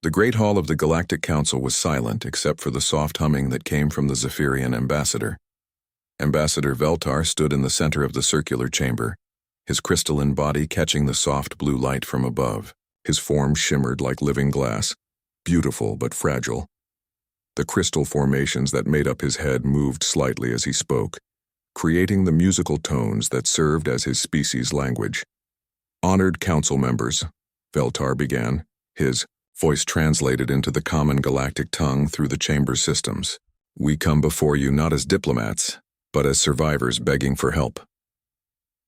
The great hall of the Galactic Council was silent except for the soft humming that came from the Zephyrian ambassador. Ambassador Veltar stood in the center of the circular chamber, his crystalline body catching the soft blue light from above. His form shimmered like living glass, beautiful but fragile. The crystal formations that made up his head moved slightly as he spoke, creating the musical tones that served as his species' language. "Honored council members," Veltar began, his voice translated into the common galactic tongue through the chamber's systems. "We come before you not as diplomats, but as survivors begging for help."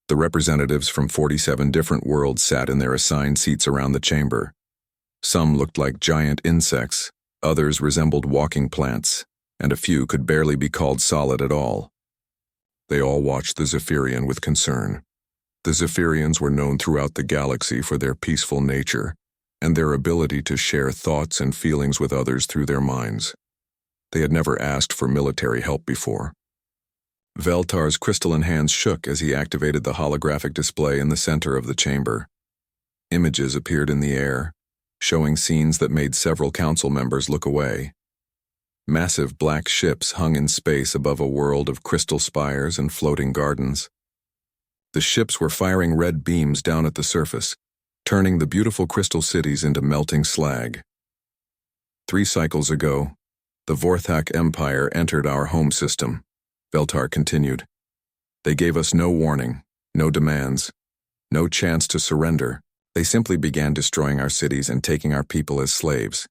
The representatives from 47 different worlds sat in their assigned seats around the chamber. Some looked like giant insects, others resembled walking plants, and a few could barely be called solid at all. They all watched the Zephyrian with concern. The Zephyrians were known throughout the galaxy for their peaceful nature and their ability to share thoughts and feelings with others through their minds. They had never asked for military help before. Veltar's crystalline hands shook as he activated the holographic display in the center of the chamber. Images appeared in the air, showing scenes that made several council members look away. Massive black ships hung in space above a world of crystal spires and floating gardens. The ships were firing red beams down at the surface, turning the beautiful crystal cities into melting slag. 3 cycles ago, the Vorthak Empire entered our home system, Veltar continued. They gave us no warning, no demands, no chance to surrender. They simply began destroying our cities and taking our people as slaves.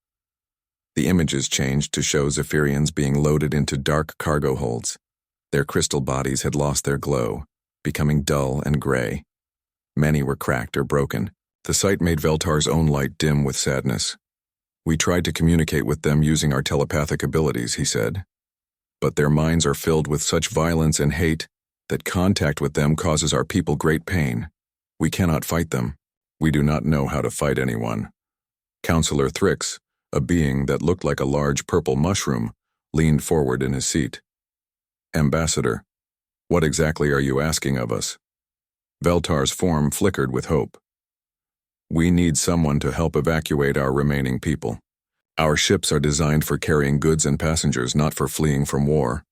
The images changed to show Zephyrians being loaded into dark cargo holds. Their crystal bodies had lost their glow, becoming dull and gray. Many were cracked or broken. The sight made Veltar's own light dim with sadness. "We tried to communicate with them using our telepathic abilities," he said. "But their minds are filled with such violence and hate that contact with them causes our people great pain. We cannot fight them. We do not know how to fight anyone." Counselor Thrix, a being that looked like a large purple mushroom, leaned forward in his seat. "Ambassador, what exactly are you asking of us?" Veltar's form flickered with hope. "We need someone to help evacuate our remaining people. Our ships are designed for carrying goods and passengers, not for fleeing from war.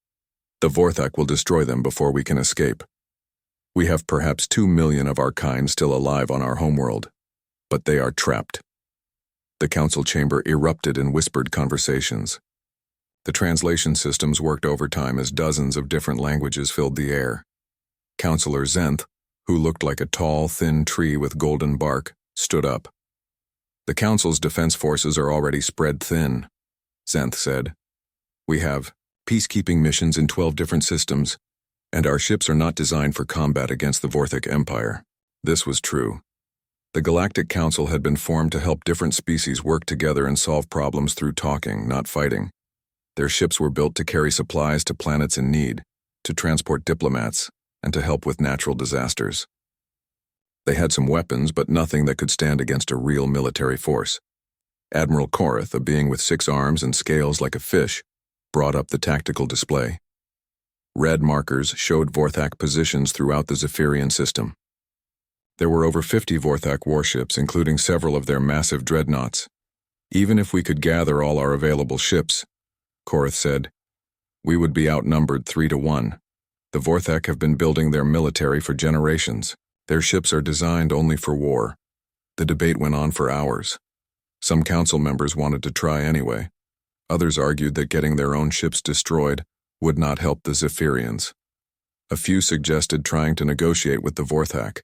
The Vorthak will destroy them before we can escape. We have perhaps 2 million of our kind still alive on our homeworld, but they are trapped." The council chamber erupted in whispered conversations. The translation systems worked overtime as dozens of different languages filled the air. Counselor Zenth, who looked like a tall, thin tree with golden bark, stood up. "The Council's defense forces are already spread thin," Zenth said. "We have peacekeeping missions in 12 different systems, and our ships are not designed for combat against the Vorthak Empire." This was true. The Galactic Council had been formed to help different species work together and solve problems through talking, not fighting. Their ships were built to carry supplies to planets in need, to transport diplomats, and to help with natural disasters. They had some weapons, but nothing that could stand against a real military force. Admiral Korath, a being with 6 arms and scales like a fish, brought up the tactical display. Red markers showed Vorthak positions throughout the Zephyrian system. There were over 50 Vorthak warships, including several of their massive dreadnoughts. "Even if we could gather all our available ships," Korath said, "we would be outnumbered 3-1. The Vorthak have been building their military for generations. Their ships are designed only for war." The debate went on for hours. Some council members wanted to try anyway. Others argued that getting their own ships destroyed would not help the Zephyrians. A few suggested trying to negotiate with the Vorthak,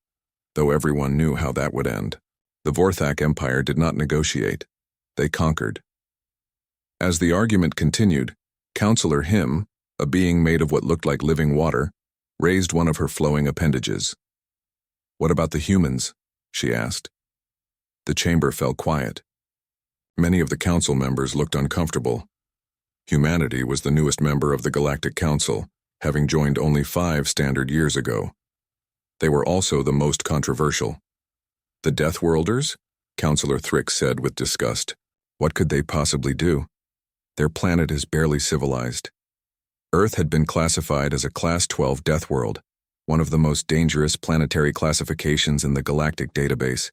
though everyone knew how that would end. The Vorthak Empire did not negotiate. They conquered. As the argument continued, Counselor Him, a being made of what looked like living water, raised one of her flowing appendages. "What about the humans?" she asked. The chamber fell quiet. Many of the council members looked uncomfortable. Humanity was the newest member of the Galactic Council, having joined only 5 standard years ago. They were also the most controversial. "The Deathworlders?" Counselor Thrix said with disgust. "What could they possibly do? Their planet is barely civilized." Earth had been classified as a Class 12 death world, one of the most dangerous planetary classifications in the galactic database.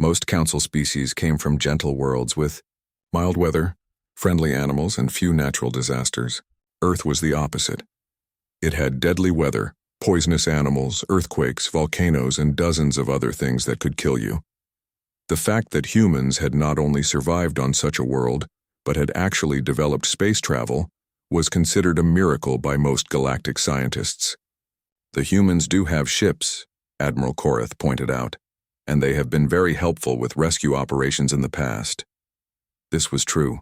Most council species came from gentle worlds with Mild weather, friendly animals, and few natural disasters. Earth was the opposite. It had deadly weather, poisonous animals, earthquakes, volcanoes, and dozens of other things that could kill you. The fact that humans had not only survived on such a world, but had actually developed space travel, was considered a miracle by most galactic scientists. The humans do have ships, Admiral Korath pointed out, and they have been very helpful with rescue operations in the past. This was true.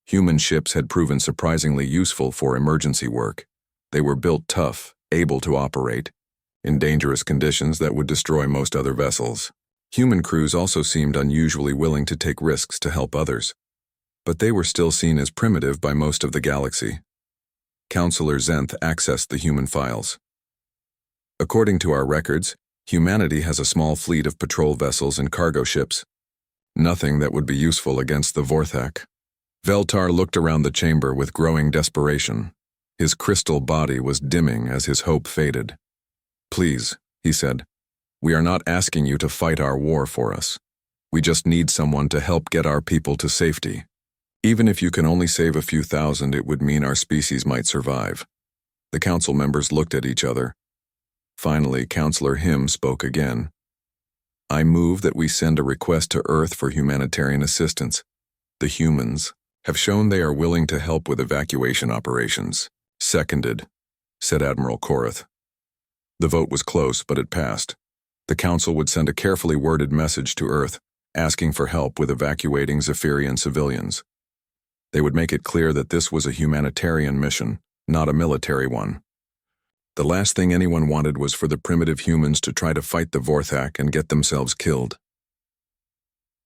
Human ships had proven surprisingly useful for emergency work. They were built tough, able to operate, in dangerous conditions that would destroy most other vessels. Human crews also seemed unusually willing to take risks to help others, but they were still seen as primitive by most of the galaxy. Counselor Zenth accessed the human files. According to our records, humanity has a small fleet of patrol vessels and cargo ships. Nothing that would be useful against the Vorthak. Veltar looked around the chamber with growing desperation. His crystal body was dimming as his hope faded. "Please," he said, "we are not asking you to fight our war for us. We just need someone to help get our people to safety. Even if you can only save a few thousand, it would mean our species might survive." The council members looked at each other. Finally, Counselor Him spoke again. "I move that we send a request to Earth for humanitarian assistance. The humans have shown they are willing to help with evacuation operations." "Seconded," said Admiral Korath. The vote was close, but it passed. The council would send a carefully worded message to Earth, asking for help with evacuating Zephyrian civilians. They would make it clear that this was a humanitarian mission, not a military one. The last thing anyone wanted was for the primitive humans to try to fight the Vorthak and get themselves killed.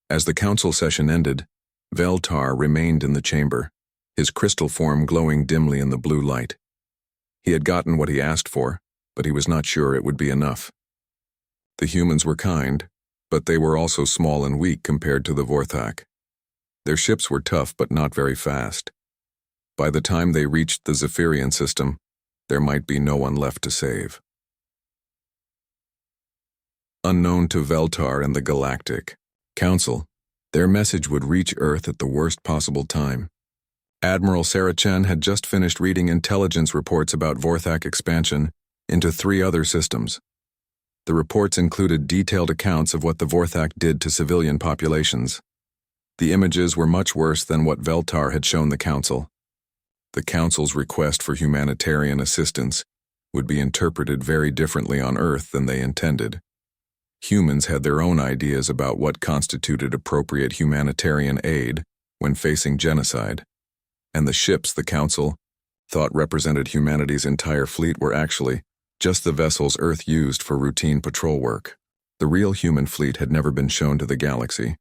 As the council session ended, Veltar remained in the chamber, his crystal form glowing dimly in the blue light. He had gotten what he asked for, but he was not sure it would be enough. The humans were kind, but they were also small and weak compared to the Vorthak. Their ships were tough but not very fast. By the time they reached the Zephyrian system, there might be no one left to save. Unknown to Veltar and the Galactic Council, their message would reach Earth at the worst possible time. Admiral Saracen had just finished reading intelligence reports about Vorthak expansion into 3 other systems. The reports included detailed accounts of what the Vorthak did to civilian populations. The images were much worse than what Veltar had shown the Council. The Council's request for humanitarian assistance would be interpreted very differently on Earth than they intended. Humans had their own ideas about what constituted appropriate humanitarian aid when facing genocide, and the ships the Council thought represented humanity's entire fleet were actually just the vessels Earth used for routine patrol work. The real human fleet had never been shown to the galaxy.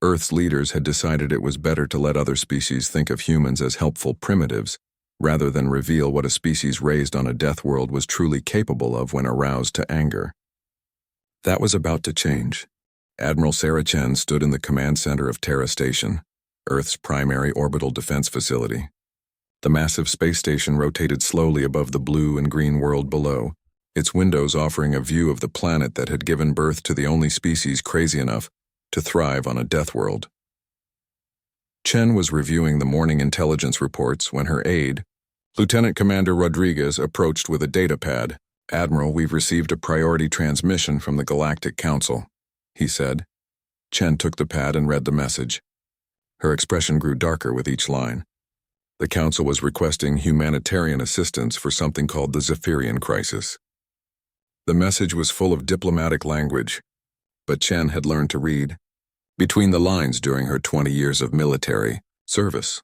Earth's leaders had decided it was better to let other species think of humans as helpful primitives, rather than reveal what a species raised on a death world was truly capable of when aroused to anger. That was about to change. Admiral Saracen stood in the command center of Terra Station, Earth's primary orbital defense facility. The massive space station rotated slowly above the blue and green world below, its windows offering a view of the planet that had given birth to the only species crazy enough to thrive on a death world. Chen was reviewing the morning intelligence reports when her aide, Lieutenant Commander Rodriguez, approached with a data pad. "Admiral, we've received a priority transmission from the Galactic Council," he said. Chen took the pad and read the message. Her expression grew darker with each line. The Council was requesting humanitarian assistance for something called the Zephyrian crisis. The message was full of diplomatic language, but Chen had learned to read between the lines during her 20 years of military service.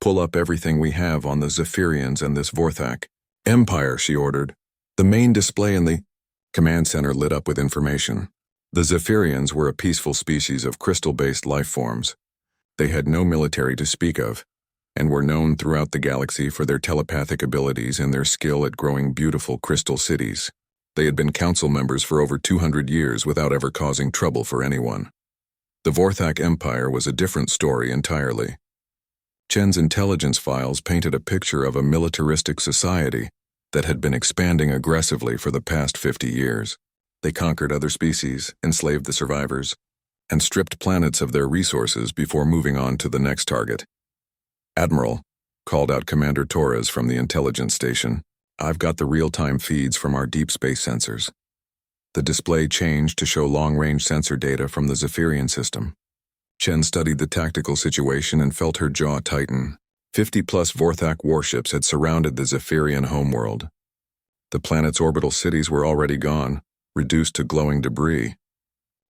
"Pull up everything we have on the Zephyrians and this Vorthak Empire," she ordered. The main display in the command center lit up with information. The Zephyrians were a peaceful species of crystal-based life forms. They had no military to speak of, and were known throughout the galaxy for their telepathic abilities and their skill at growing beautiful crystal cities. They had been council members for over 200 years without ever causing trouble for anyone. The Vorthak Empire was a different story entirely. Chen's intelligence files painted a picture of a militaristic society that had been expanding aggressively for the past 50 years. They conquered other species, enslaved the survivors, and stripped planets of their resources before moving on to the next target. "Admiral," called out Commander Torres from the intelligence station, "I've got the real-time feeds from our deep space sensors." The display changed to show long-range sensor data from the Zephyrian system. Chen studied the tactical situation and felt her jaw tighten. 50-plus Vorthak warships had surrounded the Zephyrian homeworld. The planet's orbital cities were already gone, reduced to glowing debris.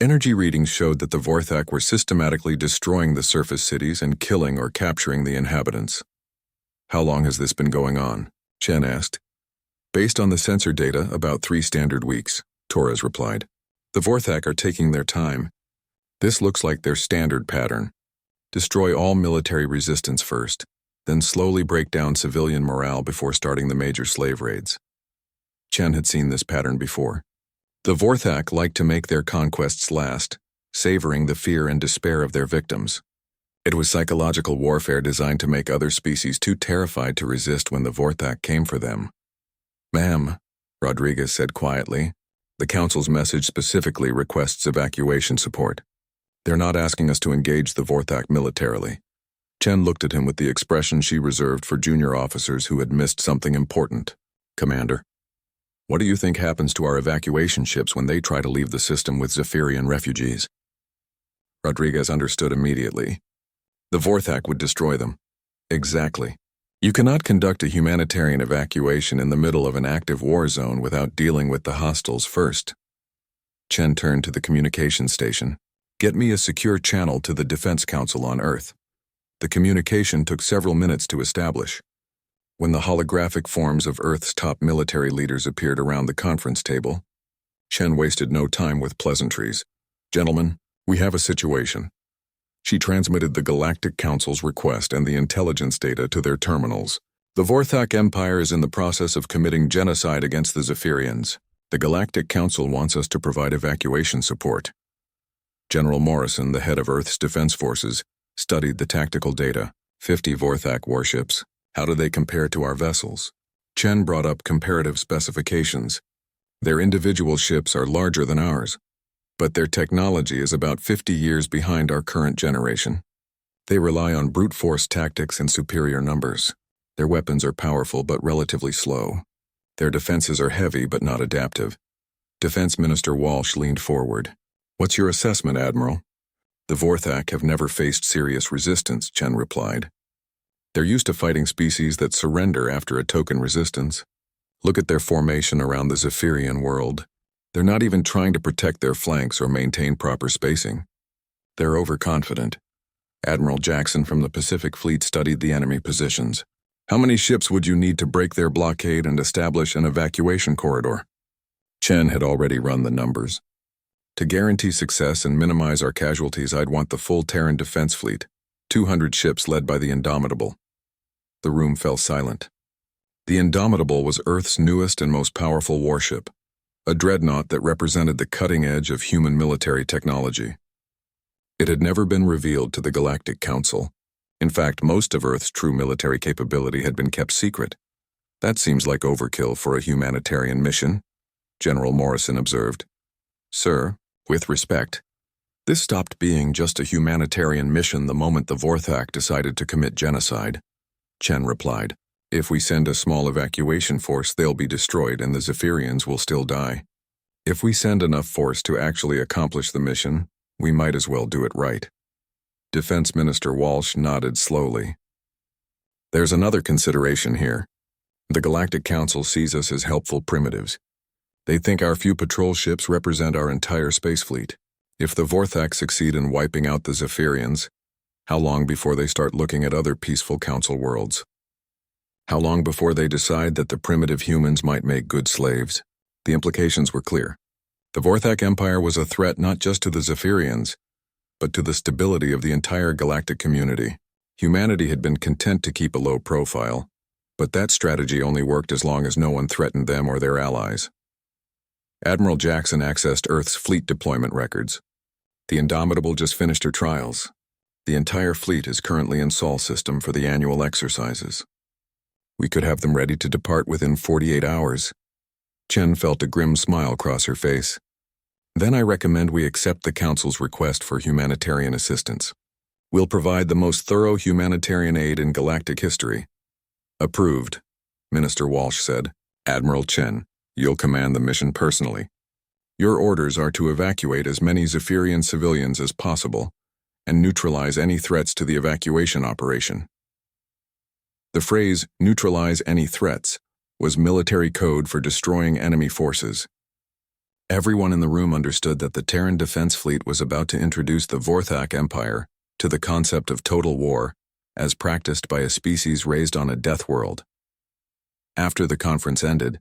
Energy readings showed that the Vorthak were systematically destroying the surface cities and killing or capturing the inhabitants. "How long has this been going on?" Chen asked. "Based on the sensor data, about 3 standard weeks," Torres replied. "The Vorthak are taking their time. This looks like their standard pattern. Destroy all military resistance first, then slowly break down civilian morale before starting the major slave raids." Chen had seen this pattern before. The Vorthak liked to make their conquests last, savoring the fear and despair of their victims. It was psychological warfare designed to make other species too terrified to resist when the Vorthak came for them. "Ma'am," Rodriguez said quietly, "the Council's message specifically requests evacuation support. They're not asking us to engage the Vorthak militarily." Chen looked at him with the expression she reserved for junior officers who had missed something important. "Commander, what do you think happens to our evacuation ships when they try to leave the system with Zephyrian refugees?" Rodriguez understood immediately. The Vorthak would destroy them. Exactly. You cannot conduct a humanitarian evacuation in the middle of an active war zone without dealing with the hostiles first. Chen turned to the communication station. "Get me a secure channel to the Defense Council on Earth." The communication took several minutes to establish. When the holographic forms of Earth's top military leaders appeared around the conference table, Chen wasted no time with pleasantries. "Gentlemen, we have a situation." She transmitted the Galactic Council's request and the intelligence data to their terminals. "The Vorthak Empire is in the process of committing genocide against the Zephyrians. The Galactic Council wants us to provide evacuation support." General Morrison, the head of Earth's defense forces, studied the tactical data. 50 Vorthak warships. How do they compare to our vessels? Chen brought up comparative specifications. Their individual ships are larger than ours, but their technology is about 50 years behind our current generation. They rely on brute force tactics and superior numbers. Their weapons are powerful but relatively slow. Their defenses are heavy but not adaptive. Defense Minister Walsh leaned forward. "What's your assessment, Admiral?" "The Vorthak have never faced serious resistance," Chen replied. "They're used to fighting species that surrender after a token resistance. Look at their formation around the Zephyrian world. They're not even trying to protect their flanks or maintain proper spacing. They're overconfident." Admiral Jackson from the Pacific Fleet studied the enemy positions. "How many ships would you need to break their blockade and establish an evacuation corridor?" Chen had already run the numbers. "To guarantee success and minimize our casualties, I'd want the full Terran defense fleet, 200 ships led by the Indomitable." The room fell silent. The Indomitable was Earth's newest and most powerful warship, a dreadnought that represented the cutting edge of human military technology. It had never been revealed to the Galactic Council. In fact, most of Earth's true military capability had been kept secret. "That seems like overkill for a humanitarian mission," General Morrison observed. "Sir, with respect, this stopped being just a humanitarian mission the moment the Vorthak decided to commit genocide," Chen replied. "If we send a small evacuation force, they'll be destroyed and the Zephyrians will still die. If we send enough force to actually accomplish the mission, we might as well do it right." Defense Minister Walsh nodded slowly. "There's another consideration here. The Galactic Council sees us as helpful primitives. They think our few patrol ships represent our entire space fleet. If the Vorthak succeed in wiping out the Zephyrians, how long before they start looking at other peaceful Council worlds? How long before they decide that the primitive humans might make good slaves?" The implications were clear. The Vorthak Empire was a threat not just to the Zephyrians, but to the stability of the entire galactic community. Humanity had been content to keep a low profile, but that strategy only worked as long as no one threatened them or their allies. Admiral Jackson accessed Earth's fleet deployment records. The Indomitable just finished her trials. The entire fleet is currently in Sol system for the annual exercises. We could have them ready to depart within 48 hours. Chen felt a grim smile cross her face. Then I recommend we accept the Council's request for humanitarian assistance. We'll provide the most thorough humanitarian aid in galactic history. Approved, Minister Walsh said. Admiral Chen, you'll command the mission personally. Your orders are to evacuate as many Zephyrian civilians as possible and neutralize any threats to the evacuation operation. The phrase, neutralize any threats, was military code for destroying enemy forces. Everyone in the room understood that the Terran Defense Fleet was about to introduce the Vorthak Empire to the concept of total war, as practiced by a species raised on a death world. After the conference ended,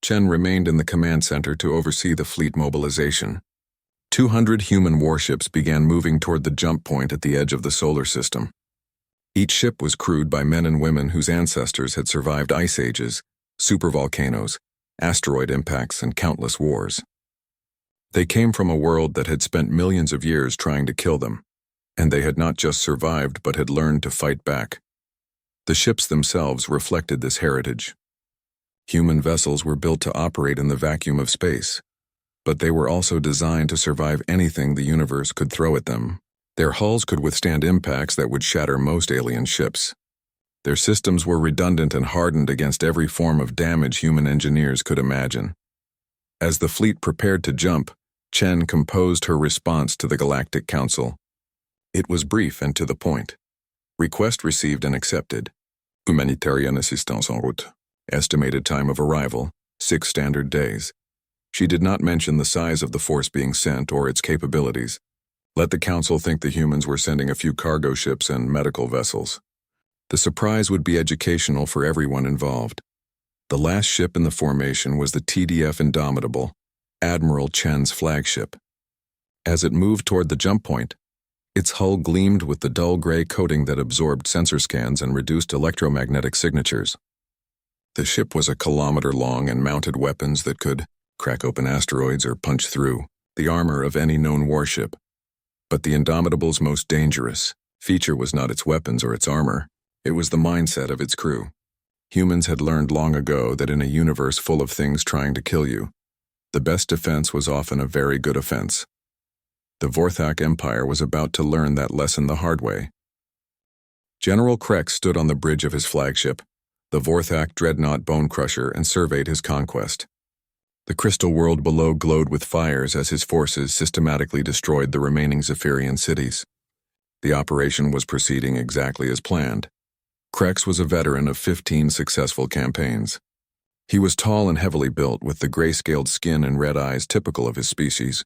Chen remained in the command center to oversee the fleet mobilization. 200 human warships began moving toward the jump point at the edge of the solar system. Each ship was crewed by men and women whose ancestors had survived ice ages, supervolcanoes, asteroid impacts, and countless wars. They came from a world that had spent millions of years trying to kill them, and they had not just survived but had learned to fight back. The ships themselves reflected this heritage. Human vessels were built to operate in the vacuum of space, but they were also designed to survive anything the universe could throw at them. Their hulls could withstand impacts that would shatter most alien ships. Their systems were redundant and hardened against every form of damage human engineers could imagine. As the fleet prepared to jump, Chen composed her response to the Galactic Council. It was brief and to the point. Request received and accepted. Humanitarian assistance en route. Estimated time of arrival, 6 standard days. She did not mention the size of the force being sent or its capabilities. Let the Council think the humans were sending a few cargo ships and medical vessels. The surprise would be educational for everyone involved. The last ship in the formation was the TDF Indomitable, Admiral Chen's flagship. As it moved toward the jump point, its hull gleamed with the dull gray coating that absorbed sensor scans and reduced electromagnetic signatures. The ship was 1 kilometer long and mounted weapons that could crack open asteroids or punch through the armor of any known warship. But the Indomitable's most dangerous feature was not its weapons or its armor, it was the mindset of its crew. Humans had learned long ago that in a universe full of things trying to kill you, the best defense was often a very good offense. The Vorthak Empire was about to learn that lesson the hard way. General Krex stood on the bridge of his flagship, the Vorthak Dreadnought Bonecrusher, and surveyed his conquest. The crystal world below glowed with fires as his forces systematically destroyed the remaining Zephyrian cities. The operation was proceeding exactly as planned. Krex was a veteran of 15 successful campaigns. He was tall and heavily built, with the gray-scaled skin and red eyes typical of his species.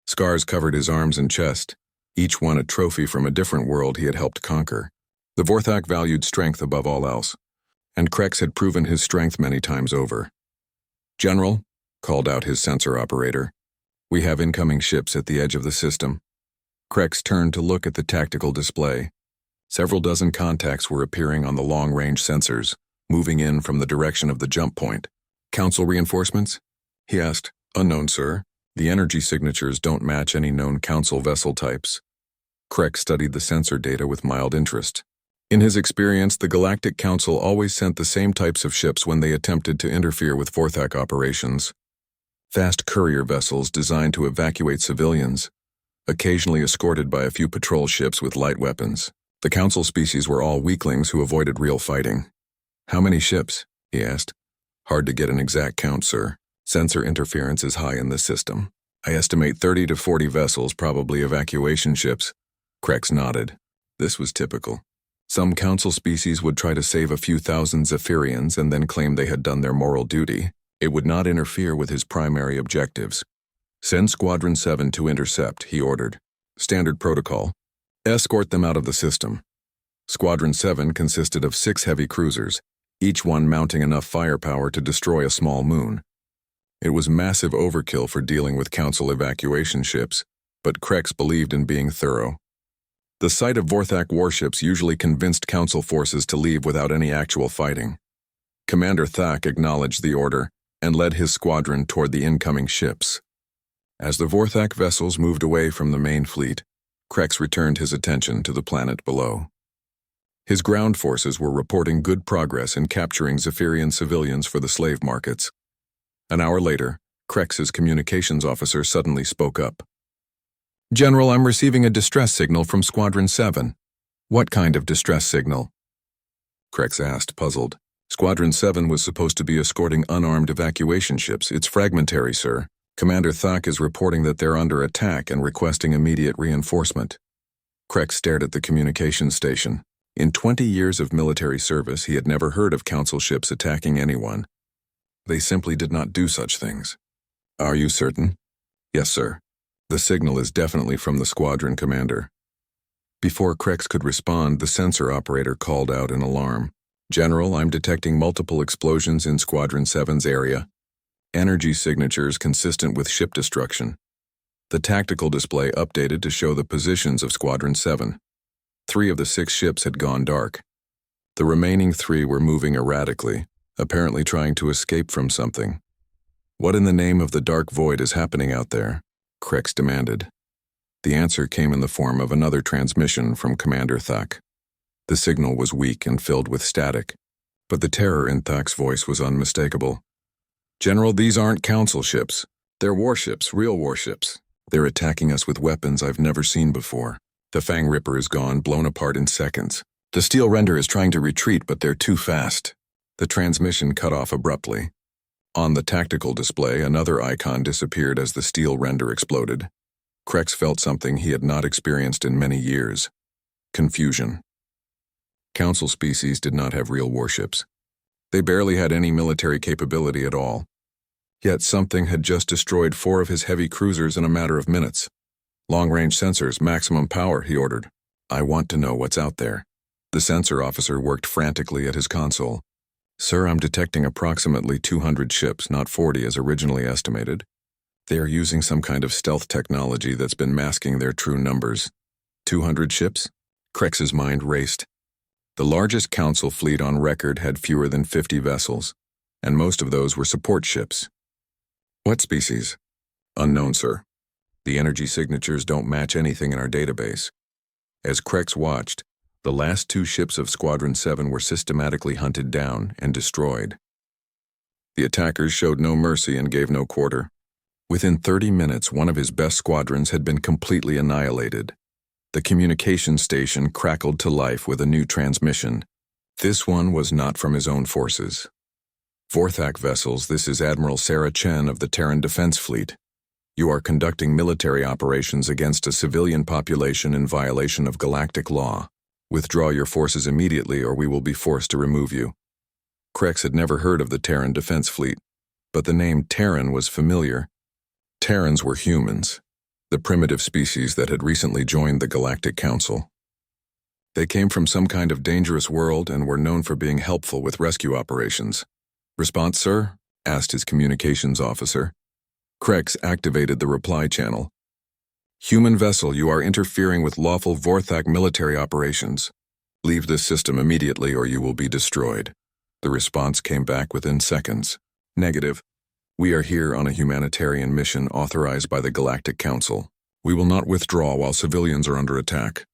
Scars covered his arms and chest, each one a trophy from a different world he had helped conquer. The Vorthak valued strength above all else, and Krex had proven his strength many times over. "General," called out his sensor operator, "we have incoming ships at the edge of the system." Krex turned to look at the tactical display. Several dozen contacts were appearing on the long-range sensors, moving in from the direction of the jump point. "Council reinforcements?" he asked. "Unknown, sir. The energy signatures don't match any known Council vessel types." Krex studied the sensor data with mild interest. In his experience, the Galactic Council always sent the same types of ships when they attempted to interfere with Vorthak operations. Fast courier vessels designed to evacuate civilians, occasionally escorted by a few patrol ships with light weapons. The Council species were all weaklings who avoided real fighting. "How many ships?" he asked. "Hard to get an exact count, sir. Sensor interference is high in this system. I estimate 30 to 40 vessels, probably evacuation ships." Krex nodded. This was typical. Some Council species would try to save a few thousand Zephyrians and then claim they had done their moral duty. It would not interfere with his primary objectives. "Send Squadron 7 to intercept," he ordered. "Standard protocol. Escort them out of the system." Squadron 7 consisted of 6 heavy cruisers, each one mounting enough firepower to destroy a small moon. It was massive overkill for dealing with Council evacuation ships, but Krex believed in being thorough. The sight of Vorthak warships usually convinced Council forces to leave without any actual fighting. Commander Thak acknowledged the order and led his squadron toward the incoming ships. As the Vorthak vessels moved away from the main fleet, Krex returned his attention to the planet below. His ground forces were reporting good progress in capturing Zephyrian civilians for the slave markets. An hour later, Krex's communications officer suddenly spoke up. "General, I'm receiving a distress signal from Squadron 7. "What kind of distress signal?" Krex asked, puzzled. "Squadron 7 was supposed to be escorting unarmed evacuation ships. It's fragmentary, sir. Commander Thak is reporting that they're under attack and requesting immediate reinforcement." Krex stared at the communications station. In 20 years of military service, he had never heard of Council ships attacking anyone. They simply did not do such things. "Are you certain?" "Yes, sir. The signal is definitely from the squadron commander." Before Krex could respond, the sensor operator called out in alarm. "General, I'm detecting multiple explosions in Squadron 7's area. Energy signatures consistent with ship destruction." The tactical display updated to show the positions of Squadron 7. 3 of the 6 ships had gone dark. The remaining 3 were moving erratically, apparently trying to escape from something. "What in the name of the dark void is happening out there?" Krex demanded. The answer came in the form of another transmission from Commander Thak. The signal was weak and filled with static, but the terror in Thak's voice was unmistakable. "General, these aren't Council ships. They're warships, real warships. They're attacking us with weapons I've never seen before. The Fang Ripper is gone, blown apart in seconds. The Steel Render is trying to retreat, but they're too fast." The transmission cut off abruptly. On the tactical display, another icon disappeared as the Steel Render exploded. Krex felt something he had not experienced in many years: confusion. Council species did not have real warships. They barely had any military capability at all. Yet something had just destroyed 4 of his heavy cruisers in a matter of minutes. "Long-range sensors, maximum power," he ordered. "I want to know what's out there." The sensor officer worked frantically at his console. "Sir, I'm detecting approximately 200 ships, not 40 as originally estimated. They are using some kind of stealth technology that's been masking their true numbers." 200 ships? Krex's mind raced. The largest Council fleet on record had fewer than 50 vessels, and most of those were support ships. "What species?" "Unknown, sir. The energy signatures don't match anything in our database." As Krex watched, the last 2 ships of Squadron 7 were systematically hunted down and destroyed. The attackers showed no mercy and gave no quarter. Within 30 minutes, one of his best squadrons had been completely annihilated. The communication station crackled to life with a new transmission. This one was not from his own forces. "Vorthak vessels, this is Admiral Sarah Chen of the Terran Defense Fleet. You are conducting military operations against a civilian population in violation of galactic law. Withdraw your forces immediately or we will be forced to remove you." Krex had never heard of the Terran Defense Fleet, but the name Terran was familiar. Terrans were humans, the primitive species that had recently joined the Galactic Council. They came from some kind of dangerous world and were known for being helpful with rescue operations. "Response, sir?" asked his communications officer. Krex activated the reply channel. "Human vessel, you are interfering with lawful Vorthak military operations. Leave this system immediately or you will be destroyed." The response came back within seconds. "Negative. We are here on a humanitarian mission authorized by the Galactic Council. We will not withdraw while civilians are under attack."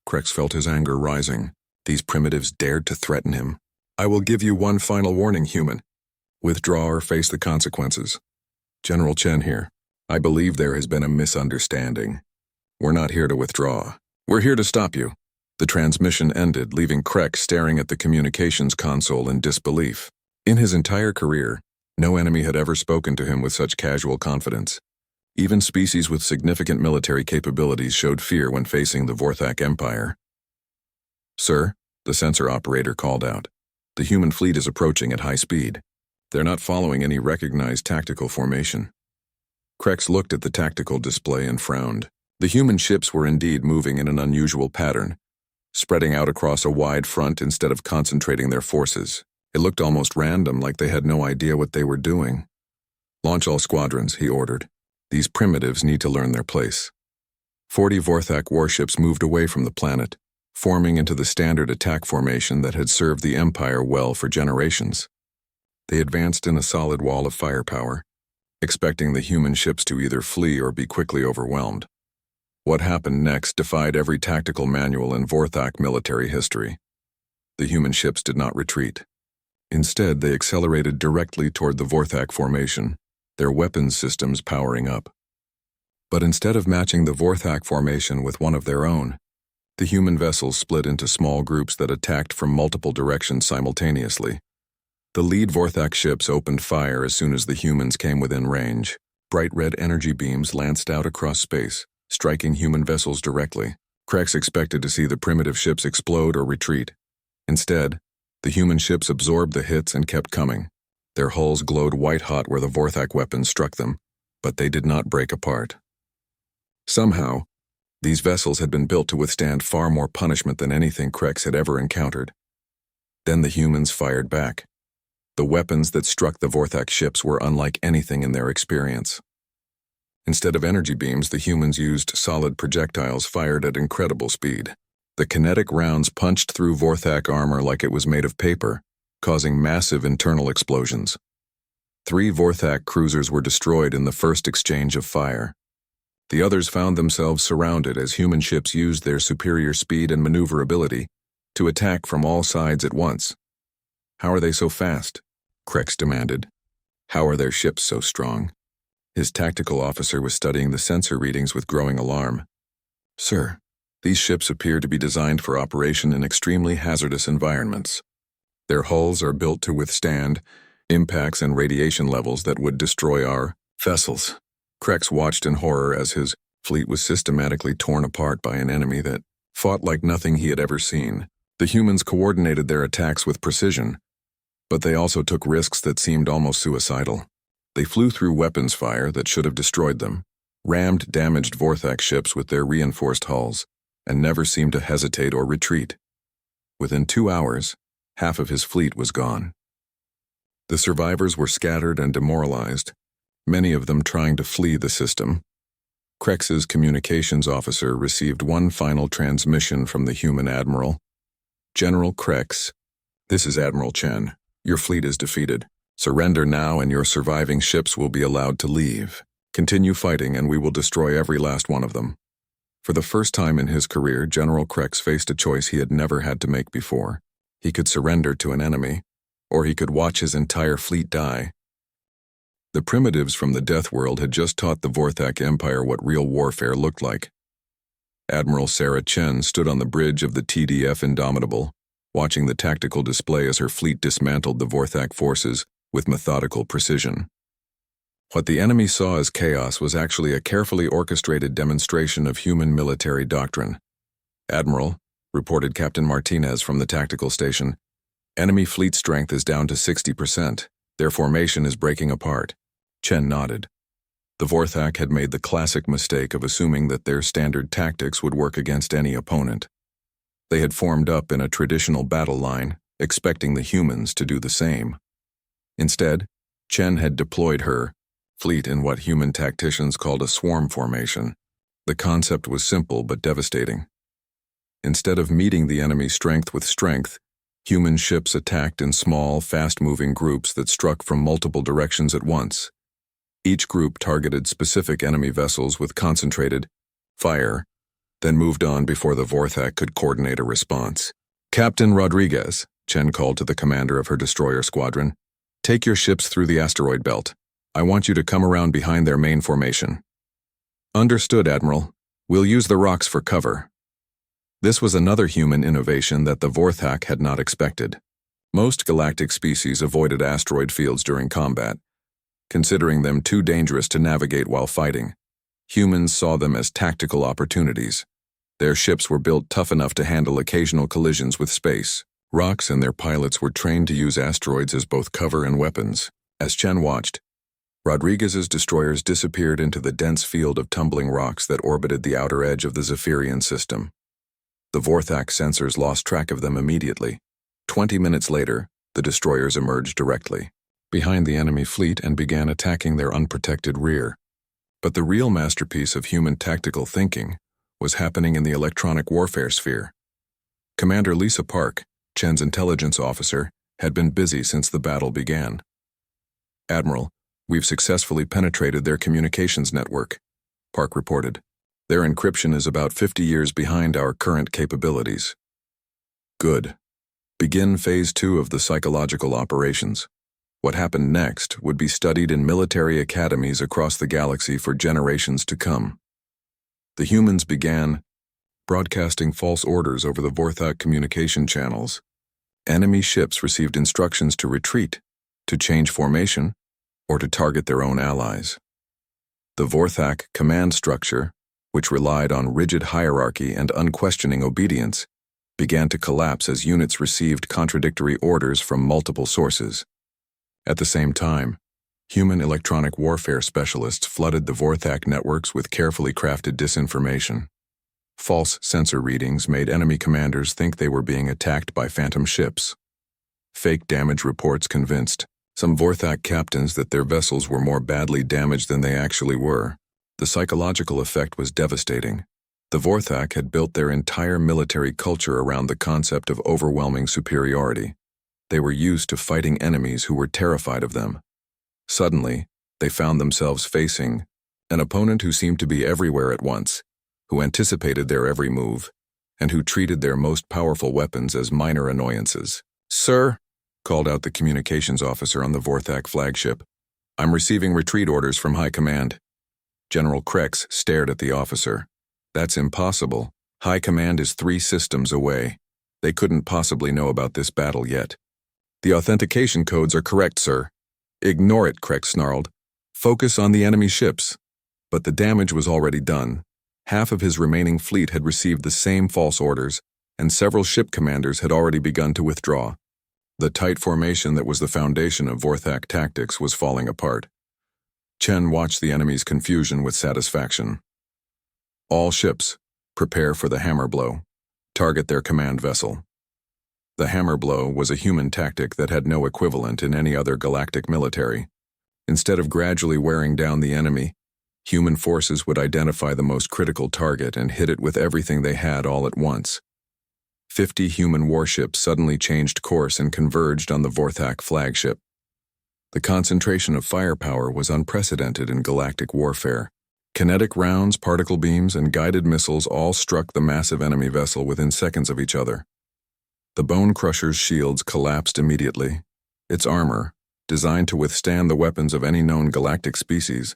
Krex felt his anger rising. These primitives dared to threaten him. "I will give you one final warning, human. Withdraw or face the consequences. General Chen here. I believe there has been a misunderstanding. We're not here to withdraw. We're here to stop you." The transmission ended, leaving Krex staring at the communications console in disbelief. In his entire career, no enemy had ever spoken to him with such casual confidence. Even species with significant military capabilities showed fear when facing the Vorthak Empire. "Sir," the sensor operator called out, "the human fleet is approaching at high speed. They're not following any recognized tactical formation." Krex looked at the tactical display and frowned. The human ships were indeed moving in an unusual pattern, spreading out across a wide front instead of concentrating their forces. It looked almost random, like they had no idea what they were doing. "Launch all squadrons," he ordered. "These primitives need to learn their place." 40 Vorthak warships moved away from the planet, forming into the standard attack formation that had served the Empire well for generations. They advanced in a solid wall of firepower, expecting the human ships to either flee or be quickly overwhelmed. What happened next defied every tactical manual in Vorthak military history. The human ships did not retreat. Instead, they accelerated directly toward the Vorthak formation. their weapons systems powering up. But instead of matching the Vorthak formation with one of their own, the human vessels split into small groups that attacked from multiple directions simultaneously. The lead Vorthak ships opened fire as soon as the humans came within range. Bright red energy beams lanced out across space, striking human vessels directly. Krex expected to see the primitive ships explode or retreat. Instead, the human ships absorbed the hits and kept coming. Their hulls glowed white-hot where the Vorthak weapons struck them, but they did not break apart. Somehow, these vessels had been built to withstand far more punishment than anything Krex had ever encountered. Then the humans fired back. The weapons that struck the Vorthak ships were unlike anything in their experience. Instead of energy beams, the humans used solid projectiles fired at incredible speed. The kinetic rounds punched through Vorthak armor like it was made of paper, causing massive internal explosions. 3 Vorthak cruisers were destroyed in the first exchange of fire. The others found themselves surrounded as human ships used their superior speed and maneuverability to attack from all sides at once. "How are they so fast?" Krex demanded. "How are their ships so strong?" His tactical officer was studying the sensor readings with growing alarm. "Sir, these ships appear to be designed for operation in extremely hazardous environments. Their hulls are built to withstand impacts and radiation levels that would destroy our vessels." Krex watched in horror as his fleet was systematically torn apart by an enemy that fought like nothing he had ever seen. The humans coordinated their attacks with precision, but they also took risks that seemed almost suicidal. They flew through weapons fire that should have destroyed them, rammed damaged Vorthak ships with their reinforced hulls, and never seemed to hesitate or retreat. Within 2 hours, half of his fleet was gone. The survivors were scattered and demoralized, many of them trying to flee the system. Krex's communications officer received one final transmission from the human admiral. "General Krex, this is Admiral Chen. Your fleet is defeated. Surrender now and your surviving ships will be allowed to leave. Continue fighting and we will destroy every last one of them." For the first time in his career, General Krex faced a choice he had never had to make before. He could surrender to an enemy, or he could watch his entire fleet die. The primitives from the Deathworld had just taught the Vorthak Empire what real warfare looked like. Admiral Sarah Chen stood on the bridge of the TDF Indomitable, watching the tactical display as her fleet dismantled the Vorthak forces with methodical precision. What the enemy saw as chaos was actually a carefully orchestrated demonstration of human military doctrine. "Admiral," reported Captain Martinez from the tactical station, "enemy fleet strength is down to 60%. Their formation is breaking apart." Chen nodded. The Vorthak had made the classic mistake of assuming that their standard tactics would work against any opponent. They had formed up in a traditional battle line, expecting the humans to do the same. Instead, Chen had deployed her fleet in what human tacticians called a swarm formation. The concept was simple but devastating. Instead of meeting the enemy's strength with strength, human ships attacked in small, fast-moving groups that struck from multiple directions at once. Each group targeted specific enemy vessels with concentrated fire, then moved on before the Vorthak could coordinate a response. "Captain Rodriguez," Chen called to the commander of her destroyer squadron, "take your ships through the asteroid belt. I want you to come around behind their main formation." "Understood, Admiral. We'll use the rocks for cover." This was another human innovation that the Vorthak had not expected. Most galactic species avoided asteroid fields during combat, considering them too dangerous to navigate while fighting. Humans saw them as tactical opportunities. Their ships were built tough enough to handle occasional collisions with space. Rocks and their pilots were trained to use asteroids as both cover and weapons. As Chen watched, Rodriguez's destroyers disappeared into the dense field of tumbling rocks that orbited the outer edge of the Zephyrian system. The Vorthak sensors lost track of them immediately. 20 minutes later, the destroyers emerged directly behind the enemy fleet and began attacking their unprotected rear. But the real masterpiece of human tactical thinking was happening in the electronic warfare sphere. Commander Lisa Park, Chen's intelligence officer, had been busy since the battle began. "Admiral, we've successfully penetrated their communications network," Park reported. "Their encryption is about 50 years behind our current capabilities." "Good. Begin Phase 2 of the psychological operations." What happened next would be studied in military academies across the galaxy for generations to come. The humans began broadcasting false orders over the Vorthak communication channels. Enemy ships received instructions to retreat, to change formation, or to target their own allies. The Vorthak command structure, which relied on rigid hierarchy and unquestioning obedience, began to collapse as units received contradictory orders from multiple sources. At the same time, human electronic warfare specialists flooded the Vorthak networks with carefully crafted disinformation. False sensor readings made enemy commanders think they were being attacked by phantom ships. Fake damage reports convinced some Vorthak captains that their vessels were more badly damaged than they actually were. The psychological effect was devastating. The Vorthak had built their entire military culture around the concept of overwhelming superiority. They were used to fighting enemies who were terrified of them. Suddenly, they found themselves facing an opponent who seemed to be everywhere at once, who anticipated their every move, and who treated their most powerful weapons as minor annoyances. "Sir," called out the communications officer on the Vorthak flagship, "I'm receiving retreat orders from High Command." General Krex stared at the officer. "That's impossible. High Command is 3 systems away. They couldn't possibly know about this battle yet." "The authentication codes are correct, sir." "Ignore it," Krex snarled. "Focus on the enemy ships." But the damage was already done. Half of his remaining fleet had received the same false orders, and several ship commanders had already begun to withdraw. The tight formation that was the foundation of Vorthak tactics was falling apart. Chen watched the enemy's confusion with satisfaction. "All ships, prepare for the hammer blow. Target their command vessel." The hammer blow was a human tactic that had no equivalent in any other galactic military. Instead of gradually wearing down the enemy, human forces would identify the most critical target and hit it with everything they had all at once. 50 human warships suddenly changed course and converged on the Vorthak flagship. The concentration of firepower was unprecedented in galactic warfare. Kinetic rounds, particle beams, and guided missiles all struck the massive enemy vessel within seconds of each other. The Bone Crusher's shields collapsed immediately. Its armor, designed to withstand the weapons of any known galactic species,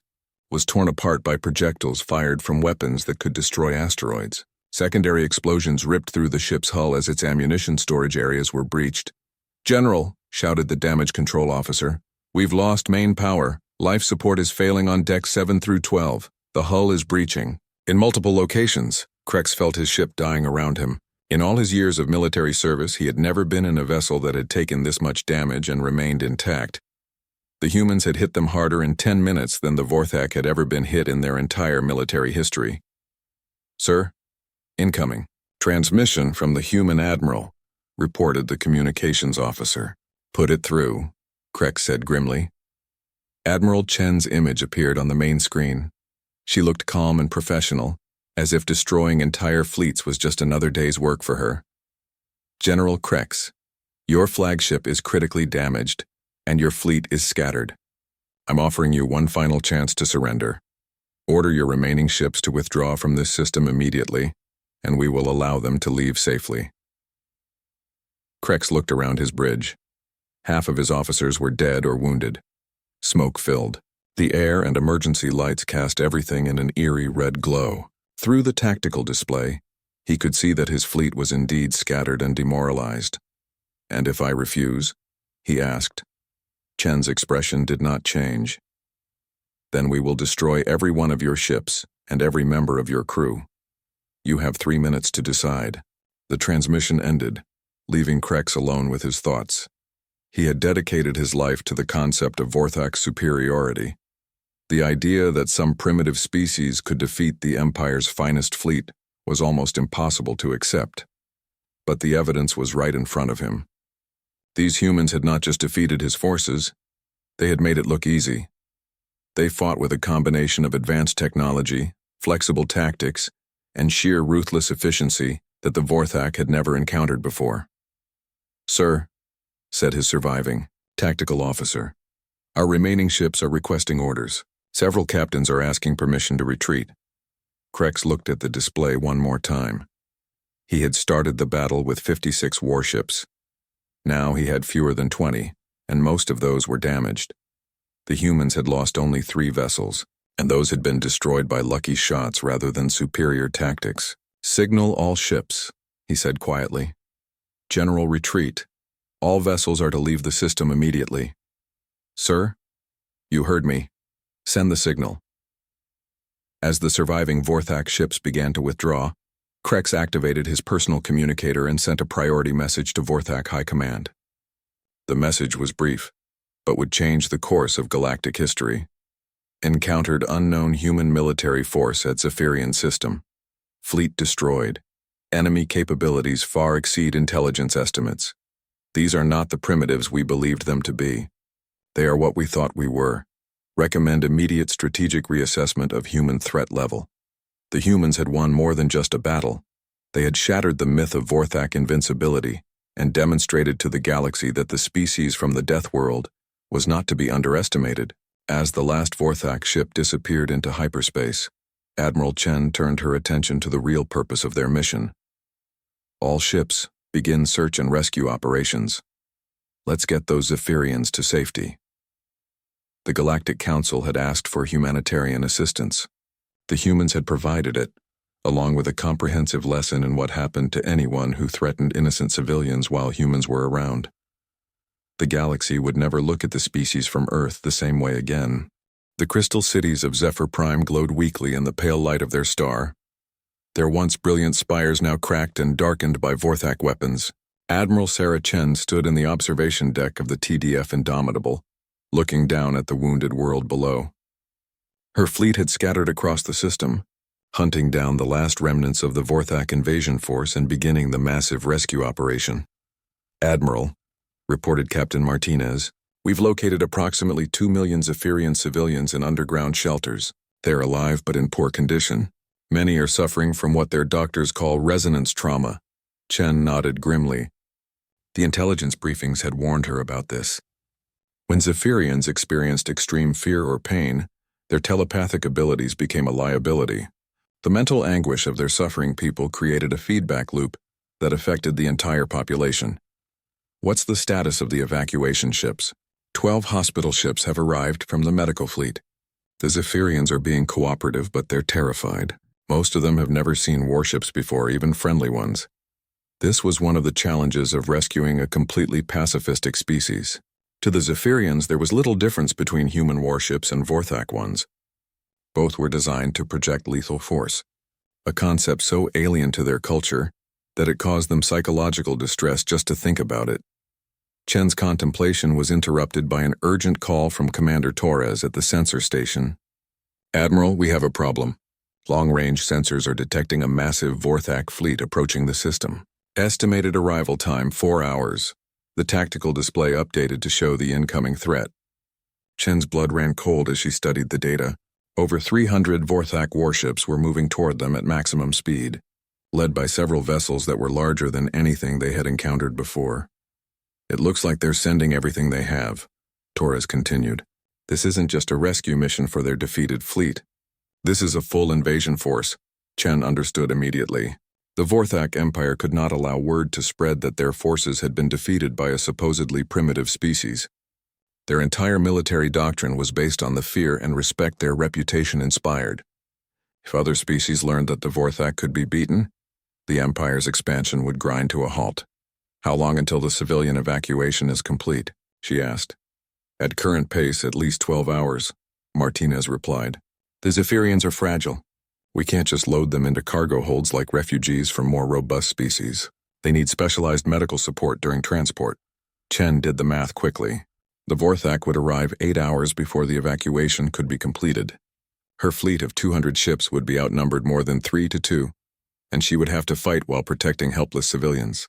was torn apart by projectiles fired from weapons that could destroy asteroids. Secondary explosions ripped through the ship's hull as its ammunition storage areas were breached. "General," shouted the damage control officer, "we've lost main power. Life support is failing on decks 7 through 12. The hull is breaching." In multiple locations, Krex felt his ship dying around him. In all his years of military service, he had never been in a vessel that had taken this much damage and remained intact. The humans had hit them harder in 10 minutes than the Vorthak had ever been hit in their entire military history. "Sir, incoming. Transmission from the human admiral," reported the communications officer. "Put it through," Krex said grimly. Admiral Chen's image appeared on the main screen. She looked calm and professional, as if destroying entire fleets was just another day's work for her. "General Krex, your flagship is critically damaged, and your fleet is scattered. I'm offering you one final chance to surrender. Order your remaining ships to withdraw from this system immediately, and we will allow them to leave safely." Krex looked around his bridge. Half of his officers were dead or wounded. Smoke filled. The air and emergency lights cast everything in an eerie red glow. Through the tactical display, he could see that his fleet was indeed scattered and demoralized. "And if I refuse?" he asked. Chen's expression did not change. "Then we will destroy every one of your ships and every member of your crew. You have 3 minutes to decide." The transmission ended, leaving Krex alone with his thoughts. He had dedicated his life to the concept of Vorthak's superiority. The idea that some primitive species could defeat the Empire's finest fleet was almost impossible to accept. But the evidence was right in front of him. These humans had not just defeated his forces, they had made it look easy. They fought with a combination of advanced technology, flexible tactics, and sheer ruthless efficiency that the Vorthak had never encountered before. "Sir," said his surviving tactical officer, "our remaining ships are requesting orders. Several captains are asking permission to retreat." Krex looked at the display one more time. He had started the battle with 56 warships. Now he had fewer than 20, and most of those were damaged. The humans had lost only 3 vessels, and those had been destroyed by lucky shots rather than superior tactics. "Signal all ships," he said quietly. "General retreat. All vessels are to leave the system immediately." "Sir?" "You heard me. Send the signal." As the surviving Vorthak ships began to withdraw, Krex activated his personal communicator and sent a priority message to Vorthak High Command. The message was brief, but would change the course of galactic history. Encountered unknown human military force at Zephyrian system. Fleet destroyed. Enemy capabilities far exceed intelligence estimates. These are not the primitives we believed them to be. They are what we thought we were. Recommend immediate strategic reassessment of human threat level. The humans had won more than just a battle. They had shattered the myth of Vorthak invincibility and demonstrated to the galaxy that the species from the Death World was not to be underestimated. As the last Vorthak ship disappeared into hyperspace, Admiral Chen turned her attention to the real purpose of their mission. "All ships, begin search and rescue operations. Let's get those Zephyrians to safety." The Galactic Council had asked for humanitarian assistance. The humans had provided it, along with a comprehensive lesson in what happened to anyone who threatened innocent civilians while humans were around. The galaxy would never look at the species from Earth the same way again. The crystal cities of Zephyr Prime glowed weakly in the pale light of their star. Their once brilliant spires now cracked and darkened by Vorthak weapons. Admiral Sarah Chen stood in the observation deck of the TDF Indomitable, looking down at the wounded world below. Her fleet had scattered across the system, hunting down the last remnants of the Vorthak invasion force and beginning the massive rescue operation. "Admiral," reported Captain Martinez, "we've located approximately 2 million Zephyrian civilians in underground shelters. They're alive but in poor condition. Many are suffering from what their doctors call resonance trauma." Chen nodded grimly. The intelligence briefings had warned her about this. When Zephyrians experienced extreme fear or pain, their telepathic abilities became a liability. The mental anguish of their suffering people created a feedback loop that affected the entire population. "What's the status of the evacuation ships?" 12 hospital ships have arrived from the medical fleet. The Zephyrians are being cooperative, but they're terrified. Most of them have never seen warships before, even friendly ones. This was one of the challenges of rescuing a completely pacifistic species. To the Zephyrians, there was little difference between human warships and Vorthak ones. Both were designed to project lethal force, a concept so alien to their culture that it caused them psychological distress just to think about it. Chen's contemplation was interrupted by an urgent call from Commander Torres at the sensor station. "Admiral, we have a problem. Long-range sensors are detecting a massive Vorthak fleet approaching the system. Estimated arrival time 4 hours. The tactical display updated to show the incoming threat." Chen's blood ran cold as she studied the data. Over 300 Vorthak warships were moving toward them at maximum speed, led by several vessels that were larger than anything they had encountered before. "It looks like they're sending everything they have," Torres continued. "This isn't just a rescue mission for their defeated fleet. This is a full invasion force." Chen understood immediately. The Vorthak Empire could not allow word to spread that their forces had been defeated by a supposedly primitive species. Their entire military doctrine was based on the fear and respect their reputation inspired. If other species learned that the Vorthak could be beaten, the Empire's expansion would grind to a halt. "How long until the civilian evacuation is complete?" she asked. "At current pace, at least 12 hours, Martinez replied. "The Zephyrians are fragile. We can't just load them into cargo holds like refugees from more robust species. They need specialized medical support during transport." Chen did the math quickly. The Vorthak would arrive 8 hours before the evacuation could be completed. Her fleet of 200 ships would be outnumbered more than 3 to 2, and she would have to fight while protecting helpless civilians.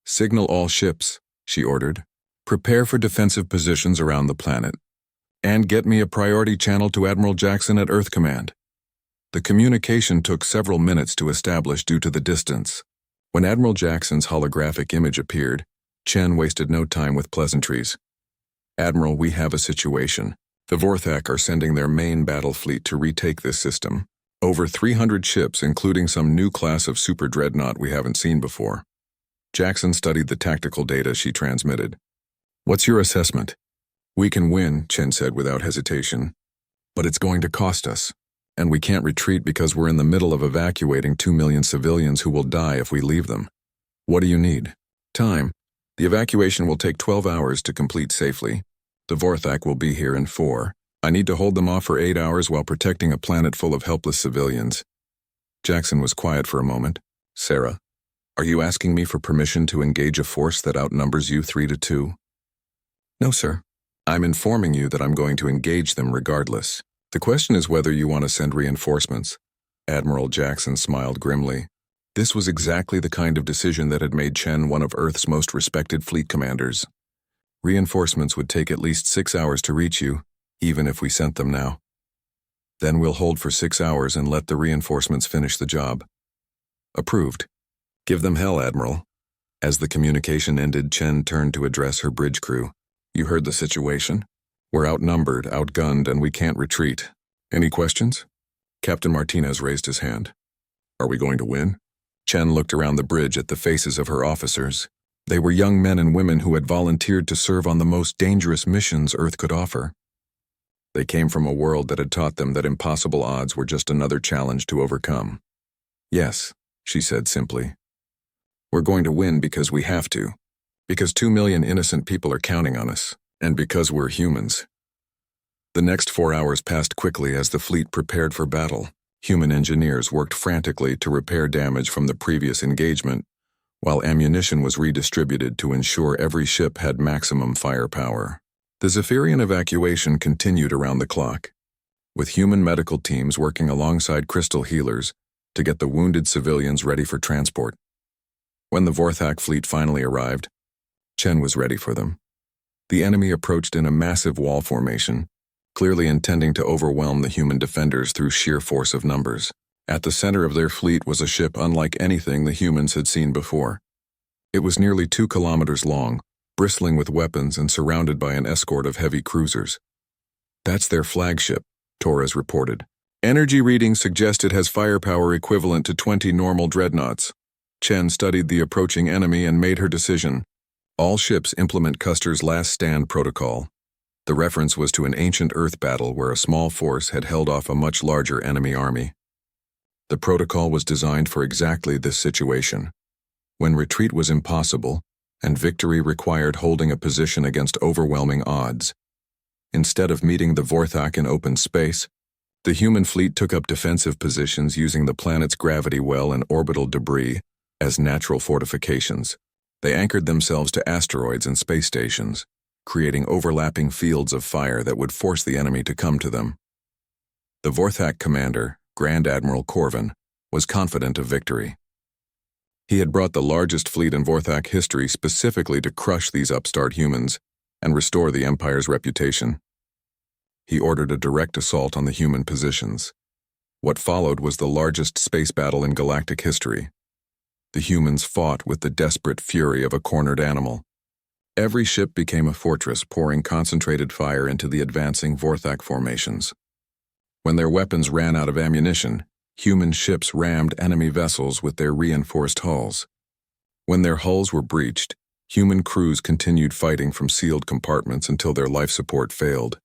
"Signal all ships," she ordered. "Prepare for defensive positions around the planet. And get me a priority channel to Admiral Jackson at Earth Command." The communication took several minutes to establish due to the distance. When Admiral Jackson's holographic image appeared, Chen wasted no time with pleasantries. "Admiral, we have a situation. The Vorthak are sending their main battle fleet to retake this system. Over 300 ships, including some new class of super dreadnought we haven't seen before." Jackson studied the tactical data she transmitted. What's your assessment? We can win, Chen said without hesitation. But it's going to cost us. And we can't retreat because we're in the middle of evacuating 2 million civilians who will die if we leave them. What do you need? Time. The evacuation will take 12 hours to complete safely. The Vorthak will be here in 4. I need to hold them off for 8 hours while protecting a planet full of helpless civilians. Jackson was quiet for a moment. Sarah, are you asking me for permission to engage a force that outnumbers you 3-2? No, sir. I'm informing you that I'm going to engage them regardless. The question is whether you want to send reinforcements. Admiral Jackson smiled grimly. This was exactly the kind of decision that had made Chen one of Earth's most respected fleet commanders. Reinforcements would take at least 6 hours to reach you, even if we sent them now. Then we'll hold for 6 hours and let the reinforcements finish the job. Approved. Give them hell, Admiral. As the communication ended, Chen turned to address her bridge crew. You heard the situation? We're outnumbered, outgunned, and we can't retreat. Any questions? Captain Martinez raised his hand. Are we going to win? Chen looked around the bridge at the faces of her officers. They were young men and women who had volunteered to serve on the most dangerous missions Earth could offer. They came from a world that had taught them that impossible odds were just another challenge to overcome. Yes, she said simply. We're going to win because we have to. Because 2 million innocent people are counting on us. And because we're humans. The next 4 hours passed quickly as the fleet prepared for battle. Human engineers worked frantically to repair damage from the previous engagement, while ammunition was redistributed to ensure every ship had maximum firepower. The Zephyrian evacuation continued around the clock, with human medical teams working alongside crystal healers to get the wounded civilians ready for transport. When the Vorthak fleet finally arrived, Chen was ready for them. The enemy approached in a massive wall formation, clearly intending to overwhelm the human defenders through sheer force of numbers. At the center of their fleet was a ship unlike anything the humans had seen before. It was nearly 2 kilometers long, bristling with weapons and surrounded by an escort of heavy cruisers. That's their flagship, Torres reported. Energy readings suggest it has firepower equivalent to 20 normal dreadnoughts. Chen studied the approaching enemy and made her decision. All ships implement Custer's last stand protocol. The reference was to an ancient Earth battle where a small force had held off a much larger enemy army. The protocol was designed for exactly this situation. When retreat was impossible, and victory required holding a position against overwhelming odds. Instead of meeting the Vorthak in open space, the human fleet took up defensive positions using the planet's gravity well and orbital debris as natural fortifications. They anchored themselves to asteroids and space stations, creating overlapping fields of fire that would force the enemy to come to them. The Vorthak commander, Grand Admiral Corvin, was confident of victory. He had brought the largest fleet in Vorthak history specifically to crush these upstart humans and restore the Empire's reputation. He ordered a direct assault on the human positions. What followed was the largest space battle in galactic history. The humans fought with the desperate fury of a cornered animal. Every ship became a fortress, pouring concentrated fire into the advancing Vorthak formations. When their weapons ran out of ammunition, human ships rammed enemy vessels with their reinforced hulls. When their hulls were breached, human crews continued fighting from sealed compartments until their life support failed.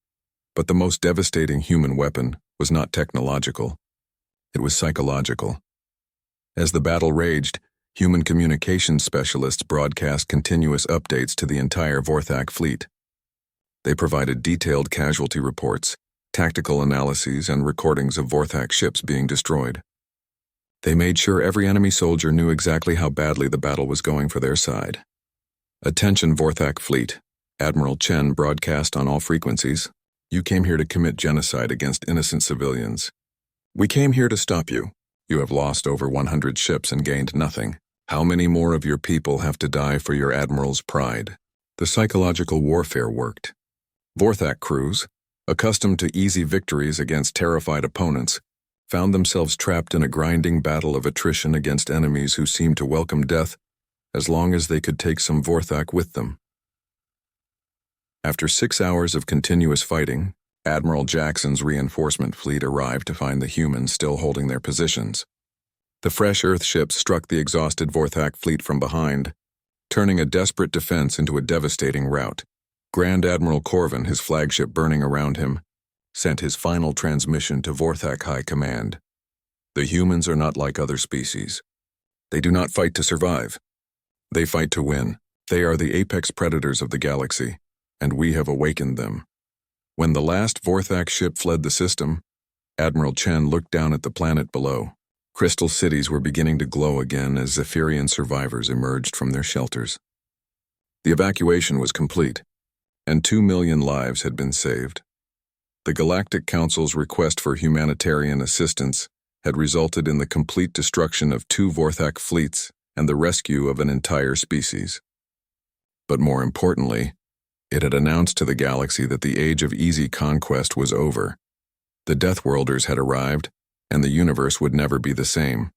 But the most devastating human weapon was not technological. It was psychological. As the battle raged, human communications specialists broadcast continuous updates to the entire Vorthak fleet. They provided detailed casualty reports, tactical analyses, and recordings of Vorthak ships being destroyed. They made sure every enemy soldier knew exactly how badly the battle was going for their side. Attention Vorthak fleet, Admiral Chen broadcast on all frequencies. You came here to commit genocide against innocent civilians. We came here to stop you. You have lost over 100 ships and gained nothing. How many more of your people have to die for your admiral's pride? The psychological warfare worked. Vorthak crews, accustomed to easy victories against terrified opponents, found themselves trapped in a grinding battle of attrition against enemies who seemed to welcome death as long as they could take some Vorthak with them. After 6 hours of continuous fighting, Admiral Jackson's reinforcement fleet arrived to find the humans still holding their positions. The fresh Earth ships struck the exhausted Vorthak fleet from behind, turning a desperate defense into a devastating rout. Grand Admiral Corvin, his flagship burning around him, sent his final transmission to Vorthak High Command. The humans are not like other species. They do not fight to survive. They fight to win. They are the apex predators of the galaxy, and we have awakened them. When the last Vorthak ship fled the system, Admiral Chen looked down at the planet below. Crystal cities were beginning to glow again as Zephyrian survivors emerged from their shelters. The evacuation was complete, and 2 million lives had been saved. The Galactic Council's request for humanitarian assistance had resulted in the complete destruction of 2 Vorthak fleets and the rescue of an entire species. But more importantly, it had announced to the galaxy that the age of easy conquest was over. The Deathworlders had arrived, and the universe would never be the same.